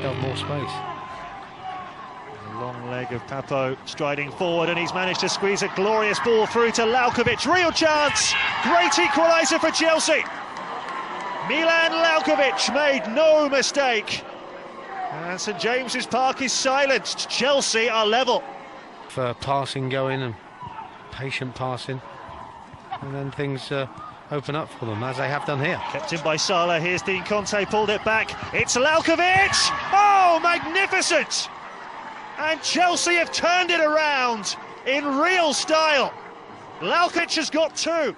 have more space. A long leg of Papo striding forward, and he's managed to squeeze a glorious ball through to Lάλkοβιτς. Real chance, great equaliser for Chelsea. Mίλαν Λάλκοβιτς made no mistake. And St James's Park is silenced. Chelsea are level. For passing going and patient passing, and then things open up for them, as they have done here. Kept in by Salah, here's Dean Conte, pulled it back. It's Lάλkοβιτς! Oh, magnificent! And Chelsea have turned it around in real style. Lάλkοβιτς has got two.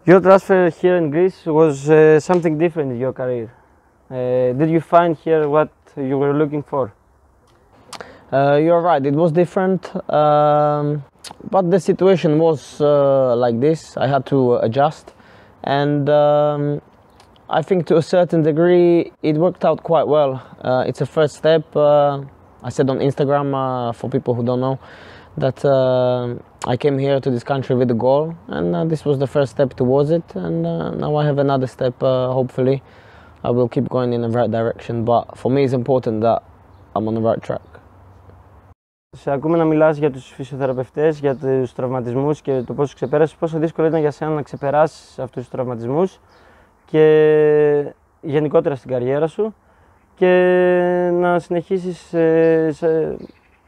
Your transfer here in Greece was something different in your career. Did you find here what you were looking for? You're right, it was different, but the situation was like this. I had to adjust, and I think to a certain degree it worked out quite well. It's a first step. I said on Instagram, for people who don't know, that I came here to this country with a goal, and this was the first step towards it, and now I have another step. Hopefully I will keep going in the right direction, but for me it's important that I'm on the right track. Σε ακούμε να μιλάς για τους φυσιοθεραπευτές, για τους τραυματισμούς και το πόσο ξεπέρασες. Πόσο δύσκολο ήταν για σένα να ξεπεράσεις αυτούς τους τραυματισμούς και γενικότερα στην καριέρα σου και να συνεχίσεις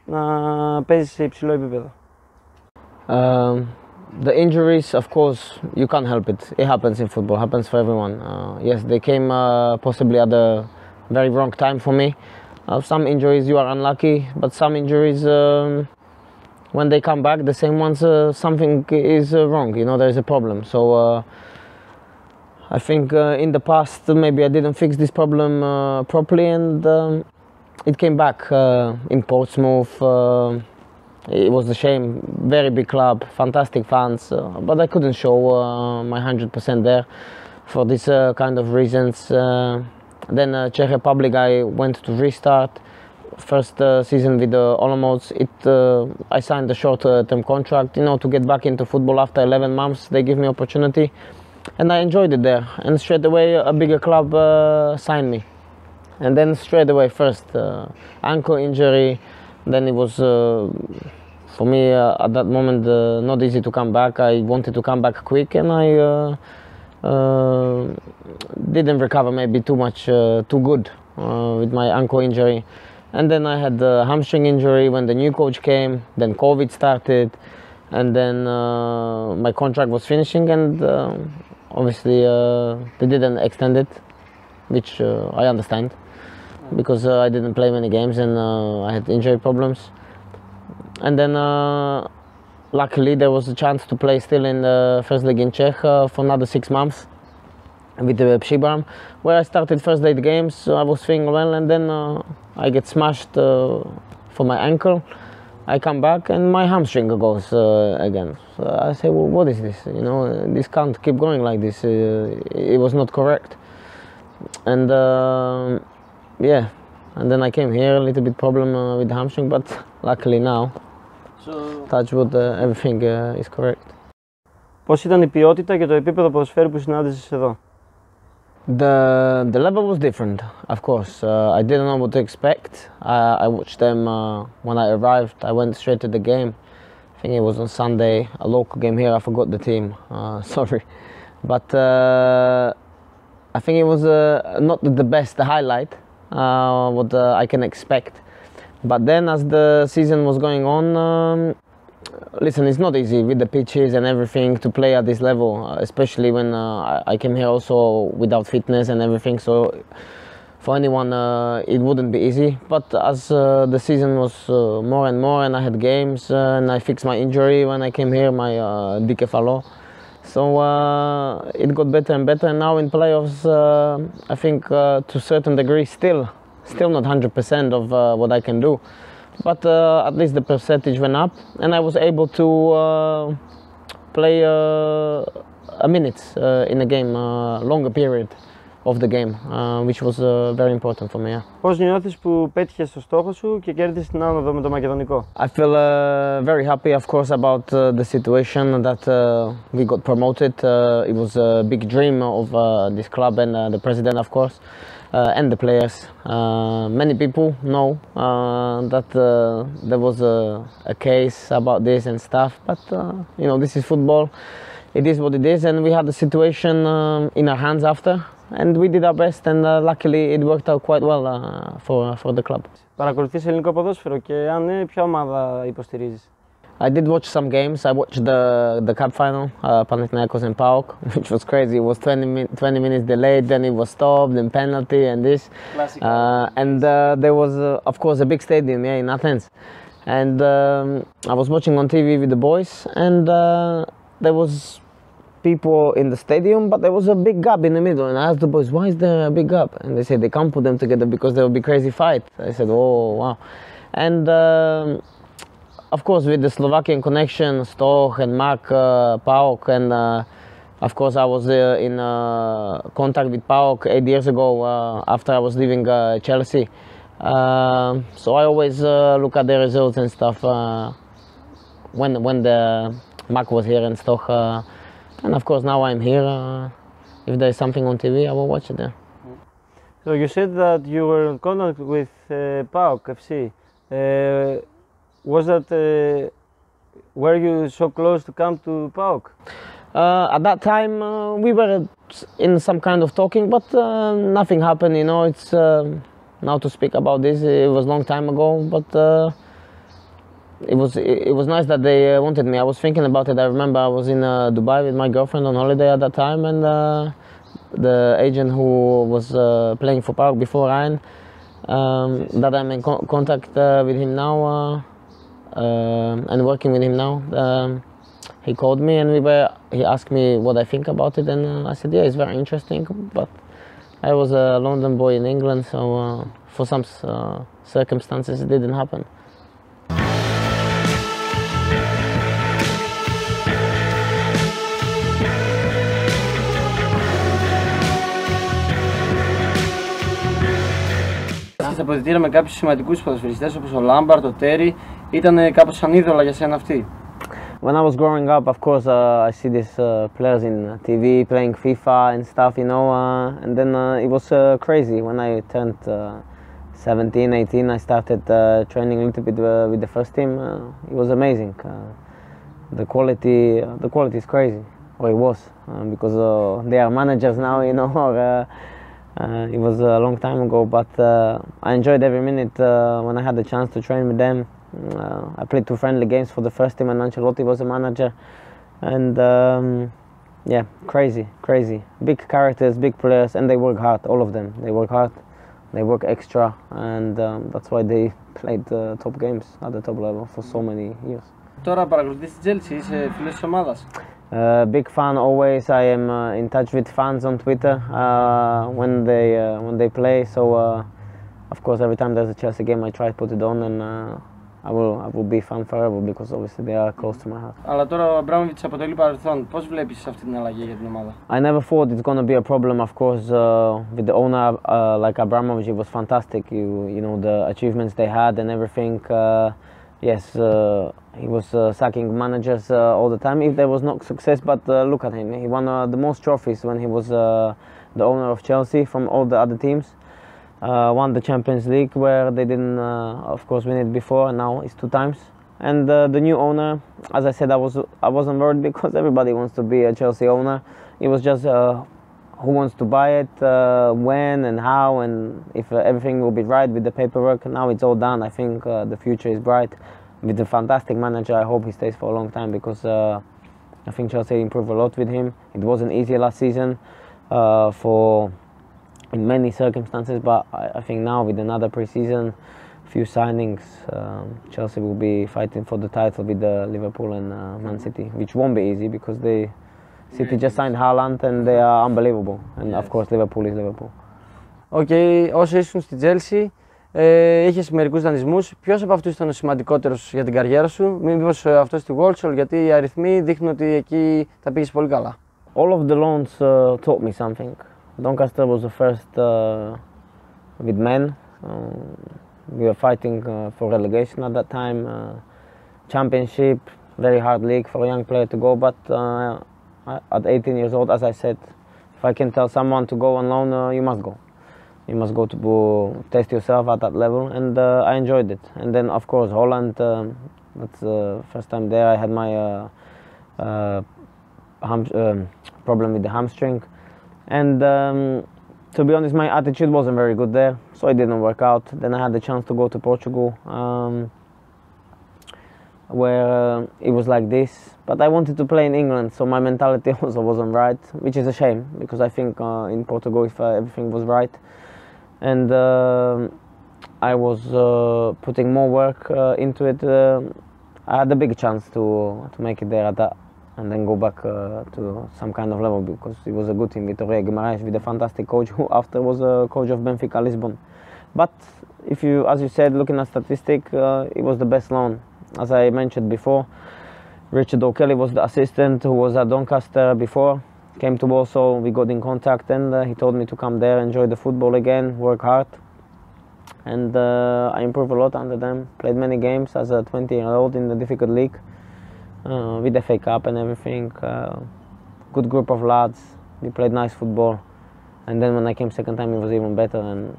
να παίζεις σε υψηλό επίπεδο? The injuries, of course, you can't help it. It happens in football, happens for everyone. Yes, they came possibly at a very wrong time for me. Some injuries you are unlucky, but some injuries, when they come back, the same ones, something is wrong, you know, there's a problem. So I think in the past maybe I didn't fix this problem properly, and it came back in Portsmouth. It was a shame, very big club, fantastic fans, but I couldn't show my 100% there for this kind of reasons. Then Czech Republic, I went to restart. First season with the Olomouc, I signed a short-term contract, you know, to get back into football after 11 months. They give me opportunity, and I enjoyed it there. And straight away, a bigger club signed me. And then straight away, first ankle injury. Then it was, for me, at that moment, not easy to come back. I wanted to come back quick, and I didn't recover maybe too good with my ankle injury. And then I had the hamstring injury when the new coach came, then COVID started, and then my contract was finishing, and obviously they didn't extend it, which I understand, because I didn't play many games and I had injury problems. And then luckily there was a chance to play still in the first league in Czech for another 6 months with the Příbram, where I started first 8 games. So I was feeling well, and then I get smashed for my ankle. I come back and my hamstring goes again. So I say, well, what is this? You know, this can't keep going like this. It was not correct. And yeah, and then I came here, a little bit problem with the hamstring, but luckily now, touch wood, everything is correct. Πώς ήταν η ποιότητα και το επίπεδο ποδοσφαίρου που συνάντησες εδώ? The level was different, of course. I didn't know what to expect. I watched them when I arrived. I went straight to the game. I think it was on Sunday, a local game here. I forgot the team, sorry. But I think it was not the best highlight, what I can expect. But then as the season was going on, listen, it's not easy with the pitches and everything to play at this level, especially when I came here also without fitness and everything. So for anyone it wouldn't be easy. But as the season was more and more, and I had games, and I fixed my injury when I came here, my δικεφαλό. So it got better and better, and now in playoffs I think to a certain degree still not 100% of what I can do, but at least the percentage went up, and I was able to play a minute in a game, longer period of the game, which was very important for me. Yeah. Πώς νιώθεις που πέτυχες το στόχο σου και κέρδισες την άνοδο με το Μακεδονικό? I feel very happy, of course, about the situation that we got promoted. It was a big dream of this club and the president, of course, and the players. Many people know that there was a case about this and stuff, but you know, this is football. It is what it is, and we had the situation in our hands after. And we did our best, and luckily it worked out quite well for the club. Παρακολουθείς ελληνικό ποδόσφαιρο και αν ναι, ποια ομάδα υποστηρίζεις? I did watch some games. I watched the cup final, Panathinaikos and PAOK, which was crazy. It was 20 minutes delayed, then it was stopped, then penalty and this. And there was, of course, a big stadium, yeah, in Athens. And I was watching on TV with the boys, and there was people in the stadium, but there was a big gap in the middle, and I asked the boys, why is there a big gap? And they said they can't put them together because there will be crazy fight. I said, oh wow. And of course, with the Slovakian connection, Stoch and Mark, PAOK, and of course I was in contact with PAOK 8 years ago after I was leaving Chelsea. So I always look at the results and stuff when the Mark was here and Stoch. And of course, now I'm here. If there's something on TV, I will watch it there. So you said that you were in contact with PAOK FC. Was that were you so close to come to PAOK? At that time, we were in some kind of talking, but nothing happened. You know, it's now to speak about this. It was a long time ago, but. It was nice that they wanted me. I was thinking about it. I remember I was in Dubai with my girlfriend on holiday at that time, and the agent who was playing for PAOK before Ryan, that I'm in contact with him now and working with him now. He called me and he asked me what I think about it, and I said, yeah, it's very interesting. But I was a London boy in England, so for some circumstances it didn't happen. Στα αποδυτήρια με κάποιους σημαντικούς ποδοσφαιριστές όπως ο Λάμπαρτ, ο Τέρι, ήταν κάπως σαν είδωλα για σένα αυτοί? When I was growing up, of course, I see these players in TV playing FIFA and stuff, you know, and then it was crazy. When I turned 17, 18, I started training a little bit with the first team. It was amazing. The quality is crazy, or it was, because they are managers now, you know. It was a long time ago, but I enjoyed every minute when I had the chance to train with them. I played 2 friendly games for the first team, and Ancelotti was a manager. And yeah, crazy. Big characters, big players, and they work hard, all of them. They work hard, they work extra, and that's why they played top games at the top level for so many years. Τώρα παρακολουθείς την Τσέλσι, είσαι φίλος της ομάδας? Big fan always. I am in touch with fans on Twitter when they play. So of course, every time there's a Chelsea game, I try to put it on, and I will be fan forever because obviously they are close to my heart. Αλλά τώρα ο Αμπράμοβιτς αποτελεί παρελθόν. Πώς βλέπεις αυτή την αλλαγή για την ομάδα? I never thought it's going to be a problem. Of course, with the owner like Abramovich, it was fantastic. You know the achievements they had and everything. Yes, he was sacking managers all the time if there was no success, but look at him. He won the most trophies when he was the owner of Chelsea from all the other teams. Won the Champions League where they didn't, of course, win it before, and now it's 2 times. And the new owner, as I said, I wasn't worried because everybody wants to be a Chelsea owner. It was just who wants to buy it, when and how, and if everything will be right with the paperwork. Now it's all done. I think the future is bright. With a fantastic manager, I hope he stays for a long time because I think Chelsea improved a lot with him. It wasn't easy last season in many circumstances, but I think now with another pre-season, few signings, Chelsea will be fighting for the title with Liverpool and Man City, which won't be easy because City just signed Haaland and they are unbelievable. And of course Liverpool is Liverpool. Okay, όσο ήσουν στη Τσέλσι, Είχες μερικούς δανεισμούς. Ποιος από αυτούς ήταν ο σημαντικότερος για την καριέρα σου, μήπως αυτός στη Walsall, γιατί οι αριθμοί δείχνουν ότι εκεί τα πήγες πολύ καλά. All of the loans taught me something. Doncaster was the first with men. We were fighting for relegation at that time. Championship, very hard league for a young player to go, but at 18 years old, as I said, if I can tell someone to go on loan, you must go. You must go to test yourself at that level, and I enjoyed it. And then, of course, Holland, that's the first time there. I had my problem with the hamstring, and to be honest, my attitude wasn't very good there, so it didn't work out. Then I had the chance to go to Portugal, where it was like this. But I wanted to play in England, so my mentality also wasn't right, which is a shame, because I think in Portugal, if everything was right, and I was putting more work into it, I had a big chance to make it there at that, and then go back to some kind of level, because it was a good team with Guimarães, with a fantastic coach who after was a coach of Benfica Lisbon. But if you, as you said, looking at statistics, it was the best loan. As I mentioned before, Richard O'Kelly was the assistant who was at Doncaster before, came to Warsaw, we got in contact, and he told me to come there, enjoy the football again, work hard. And I improved a lot under them, played many games as a 20-year-old in the difficult league, with the FA Cup and everything. Good group of lads, we played nice football. And then when I came second time, it was even better, and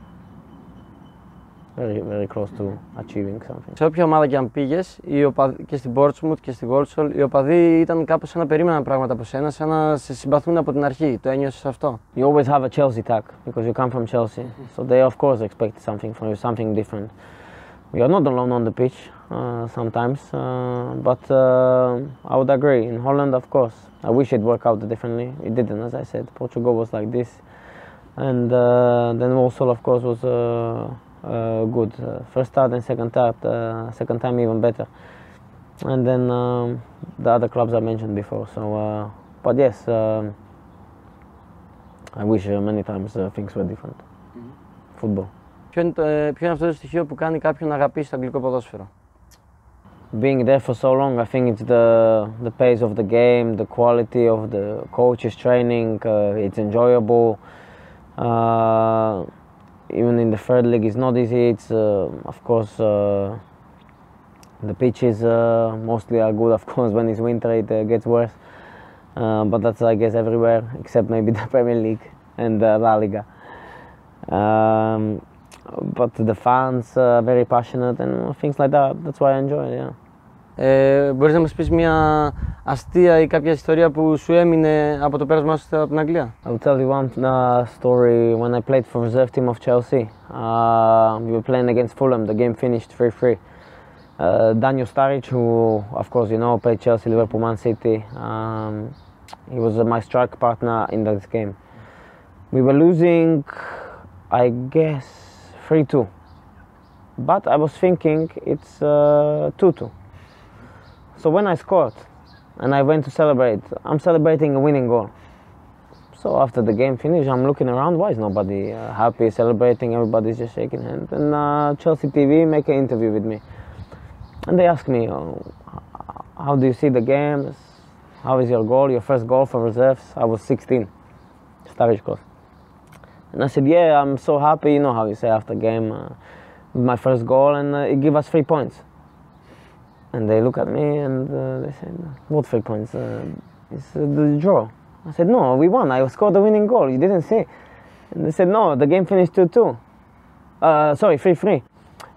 very, very close to achieving something. Σε όποια ομάδα και αν πήγες, και στην Portsmouth και στη Walsall, οι οπαδοί ήταν κάπως σαν να περίμεναν πράγματα από σένα, σαν να σε συμπαθούν από την αρχή. Το ένιωσες αυτό? You always have a Chelsea tag, because you come from Chelsea. So they of course expect something from you, something different. We are not alone on the pitch sometimes, but I would agree. In Holland, of course, I wish it worked out differently. It didn't, as I said. Portugal was like this, and then Walsall, of course, was good. First start and second time even better. And then the other clubs I mentioned before. So, but yes, I wish many times things were different. Football. Ποιο είναι αυτό το στοιχείο που κάνει κάποιον να αγαπήσει το αγγλικό ποδόσφαιρο? Being there for so long, I think it's the pace of the game, the quality of the coaches' training. It's enjoyable. Even in the third league, it's not easy. It's of course the pitches mostly are good. Of course, when it's winter, it gets worse. But that's, I guess, everywhere except maybe the Premier League and La Liga. But the fans are very passionate and things like that. That's why I enjoy it. Yeah. Μπορείς να μας πεις μια αστεία ή κάποια ιστορία που σου έμεινε από το πέρασμά σου από την Αγγλία? I'll tell you one story. When I played for reserve team of Chelsea, we were playing against Fulham. The game finished 3-3. Daniel Sturridge, who of course you know played Chelsea, Liverpool, Man City, he was my strike partner in this game. We were losing, I guess, 3-2. But I was thinking it's 2-2. So when I scored and I went to celebrate, I'm celebrating a winning goal. So after the game finished, I'm looking around, why is nobody happy, celebrating, everybody's just shaking hands. And Chelsea TV make an interview with me. And they asked me, how do you see the game? How is your goal, your first goal for reserves? I was 16, Sturridge goal. And I said, yeah, I'm so happy, you know how you say after game, with my first goal, and it gave us 3 points. And they look at me and they said, what 3 points? It's the draw. I said, no, we won. I scored the winning goal. You didn't see. And they said, no, the game finished 2-2. Sorry, 3-3.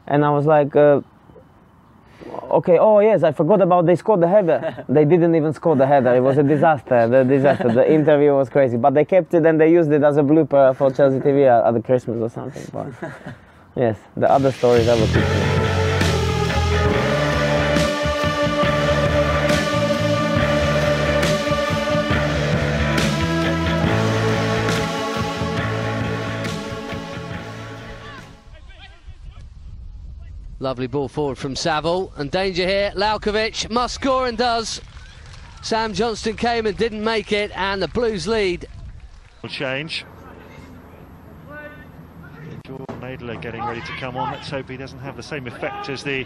And I was like, okay, oh yes, I forgot about they scored the header. They didn't even score the header. It was a disaster. The interview was crazy. But they kept it and they used it as a blooper for Chelsea TV at the Christmas or something. But yes, the other stories I will keep to. Lovely ball forward from Saville, and danger here. Lałkowicz must score and does. Sam Johnston came and didn't make it, and the Blues lead. Change. Jordan Midler getting ready to come on. Let's hope he doesn't have the same effect as the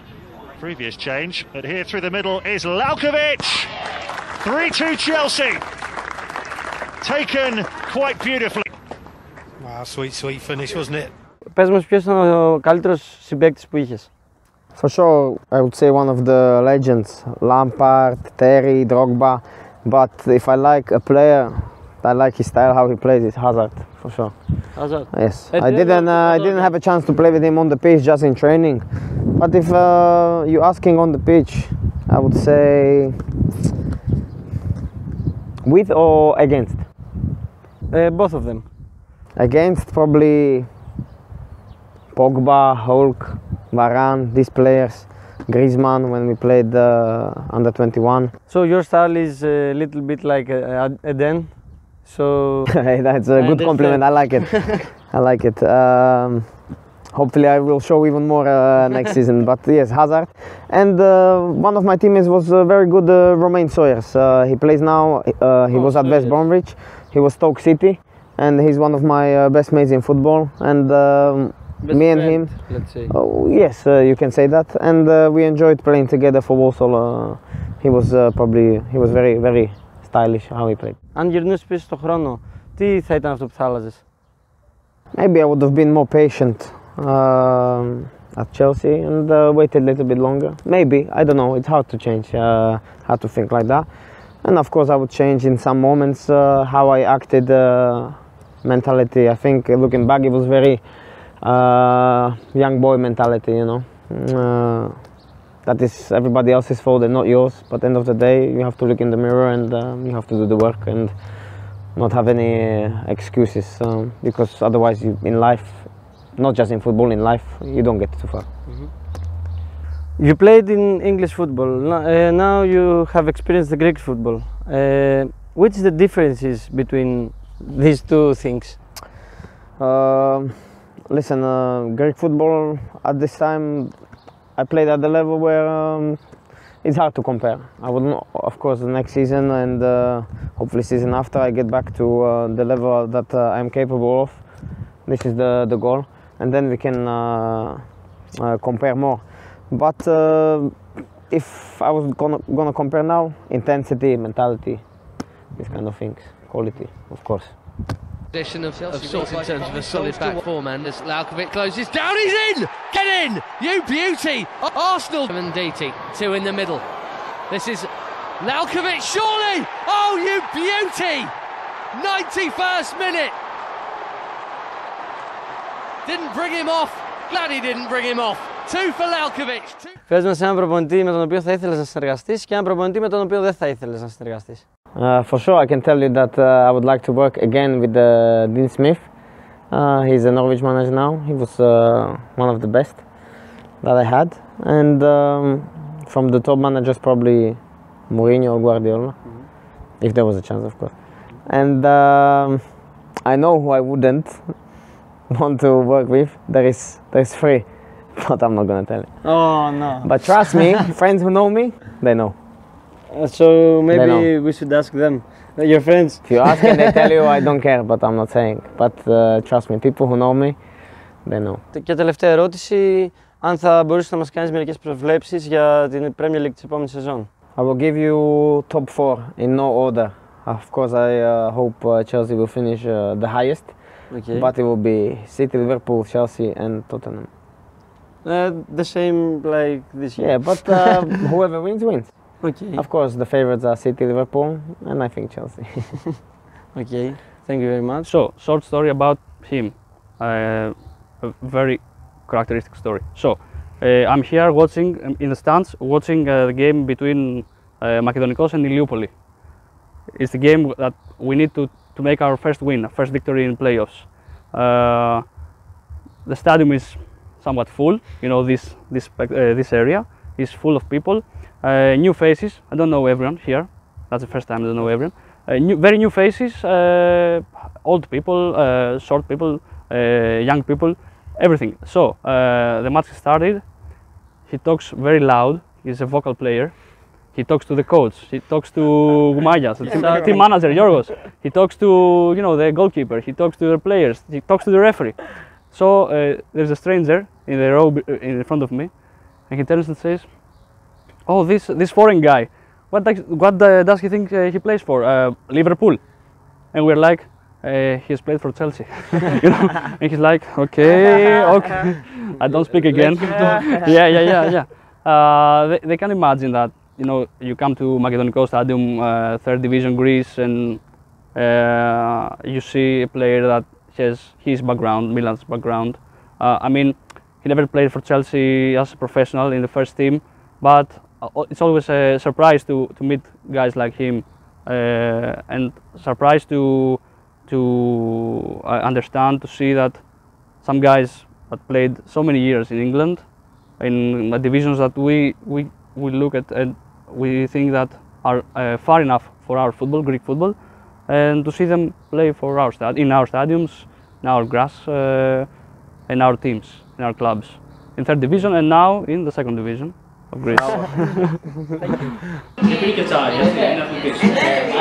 previous change. But here through the middle is Lάλκοβιτς. 3-2 Chelsea. Taken quite beautifully. Wow, sweet finish, wasn't it? Πες μας ποιος ήταν ο καλύτερος συμπαίκτης που είχες. For sure, I would say one of the legends, Lampard, Terry, Drogba. But if I like a player, I like his style, how he plays, it's Hazard, for sure. Hazard. Yes, I didn't have a chance to play with him on the pitch, just in training. But if you're asking on the pitch, I would say with or against? Both of them. Against probably Pogba, Hulk, Varane, these players, Griezmann when we played under 21. So your style is a little bit like Eden. So that's a good compliment. I like it. I like it. Hopefully I will show even more next season. But yes, Hazard. And one of my teammates was very good, Romain Sawyers. He plays now. He was at West Bromwich. He was Stoke City, and he's one of my best mates in football. And me and him, let's say. Yes, you can say that. And we enjoyed playing together for Walsall. He was very, very stylish how he played. Αν γυρνούσες πίσω στον χρόνο, τι θα ήταν αυτό που θα άλλαζες? Maybe I would have been more patient at Chelsea and waited a little bit longer. Maybe, I don't know, it's hard to change, hard to think like that. And of course I would change in some moments how I acted, mentality. I think looking back it was very young boy mentality, you know. That is everybody else's fault and not yours, but at the end of the day you have to look in the mirror and you have to do the work and not have any excuses, because otherwise in life, not just in football, in life, you don't get too far. Mm-hmm. You played in English football, now you have experienced the Greek football. Which is the differences between these two things? Listen, Greek football at this time, I played at the level where it's hard to compare. I would not, of course, the next season and hopefully season after I get back to the level that I'm capable of. This is the goal, and then we can compare more. But if I was gonna compare now, intensity, mentality, these kind of things, quality, of course. Position of sorts in terms of a solid back four man as Lálkovitς closes down, he's in! Get in! You beauty! Arsenal and Nditi, two in the middle. This is Lálkovitς, surely! Oh, you beauty! 91st minute! Didn't bring him off. Glad he didn't bring him off. Two for Lálkovitς. Πες μας έναν προπονητή με τον οποίο θα ήθελες να συνεργαστείς και έναν προπονητή με τον οποίο δεν θα ήθελες να συνεργαστείς. For sure, I can tell you that I would like to work again with Dean Smith. He's a Norwich manager now. He was one of the best that I had. And from the top managers, probably Mourinho or Guardiola, if there was a chance, of course. And I know who I wouldn't want to work with. There's three, but I'm not gonna tell you. Oh no! But trust me, friends who know me, they know. So maybe we should ask them, your friends. If you ask and they tell you, I don't care, but I'm not saying. But trust me, people who know me, they know. Και τελευταία ερώτηση, αν θα μπορούσες να μας κάνεις μερικές προβλέψεις για την Premier League της επόμενης σεζόν. I will give you top 4 in no order. Of course, I hope Chelsea will finish the highest, Okay. but it will be City, Liverpool, Chelsea, and Tottenham. The same like this year. Yeah, but whoever wins, wins. Okay. Of course, the favorites are City, Liverpool, and I think Chelsea. Okay. Thank you very much. So, short story about him. A very characteristic story. So, I'm here watching in the stands, watching the game between Μακεδονικό and Iliopoli. It's the game that we need to make our first win, first victory in playoffs. The stadium is somewhat full. You know, this area is full of people. New faces. I don't know everyone here. That's the first time I don't know everyone. Very new faces. Old people, short people, young people, everything. So the match started. He talks very loud. He's a vocal player. He talks to the coach. He talks to Gumayas, the team manager Yorgos. He talks to the goalkeeper. He talks to the players. He talks to the referee. So there's a stranger in the row in front of me, and he turns and says, "Oh, this foreign guy, what does he think he plays for? Liverpool?" And we're like, "He's played for Chelsea," you know. And he's like, "Okay, okay." I don't speak again. Yeah. They can imagine that, you know, you come to Μακεδονικό Stadium, 3rd Division Greece, and you see a player that has his background, Milan's background. I mean, he never played for Chelsea as a professional in the first team, but it's always a surprise to meet guys like him, and surprise to understand, to see that some guys that played so many years in England, in the divisions that we look at and we think that are far enough for our football, Greek football, and to see them play for in our stadiums, in our grass, in our teams, in our clubs, in 3rd division and now in the 2nd division of Greece.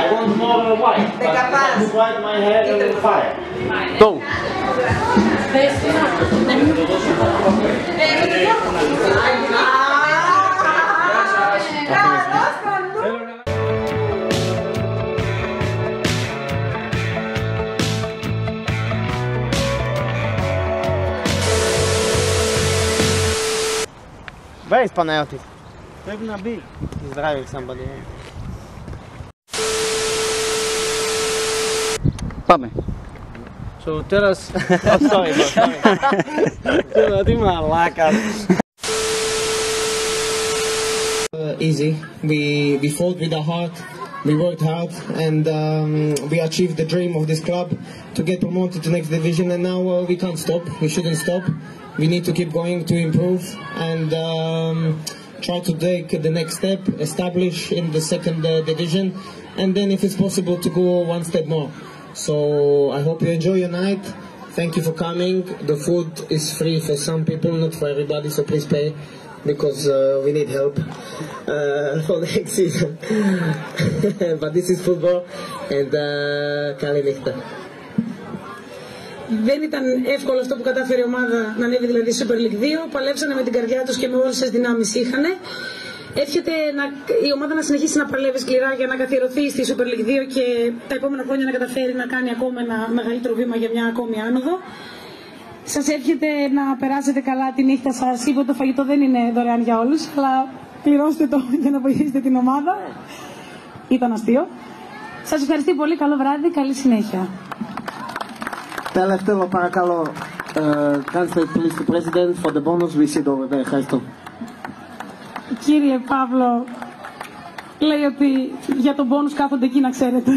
I want more white, but this white my head on fire. Go. Where is Panayotis? Πρέπει να μπει. He's driving somebody. Πάμε. So tell us. Oh, sorry, bro. Sorry. Τι μαλάκας. Easy. We fought with our heart, we worked hard, and we achieved the dream of this club to get promoted to next division, and now we can't stop. We shouldn't stop. We need to keep going to improve and try to take the next step, establish in the 2nd division, and then if it's possible to go one step more. So I hope you enjoy your night. Thank you for coming. The food is free for some people, not for everybody, so please pay, because we need help for next season. But this is football, and καλή νύχτα. Δεν ήταν εύκολο αυτό που κατάφερε η ομάδα να ανέβει δηλαδή Super League 2. Παλέψανε με την καρδιά τους και με όλες τις δυνάμεις είχαν. Εύχεται η ομάδα να συνεχίσει να παλεύει σκληρά για να καθιερωθεί στη Super League 2 και τα επόμενα χρόνια να καταφέρει να κάνει ακόμα ένα μεγαλύτερο βήμα για μια ακόμη άνοδο. Σας εύχεται να περάσετε καλά τη νύχτα σας. Είπα το φαγητό δεν είναι δωρεάν για όλους, αλλά πληρώστε το για να βοηθήσετε την ομάδα. Ήταν αστείο. Σας ευχαριστώ πολύ. Καλό βράδυ. Καλή συνέχεια. Τελευταίο παρακαλώ, translate please to president for the bonus we sit over there. Ευχαριστώ. Κύριε Παύλο, λέει ότι για τον bonus κάθονται εκεί, να ξέρετε.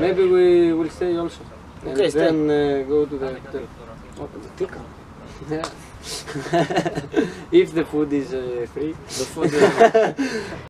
Maybe we will stay also. Okay, and then go to the hotel. Yeah. If the food is free. The food.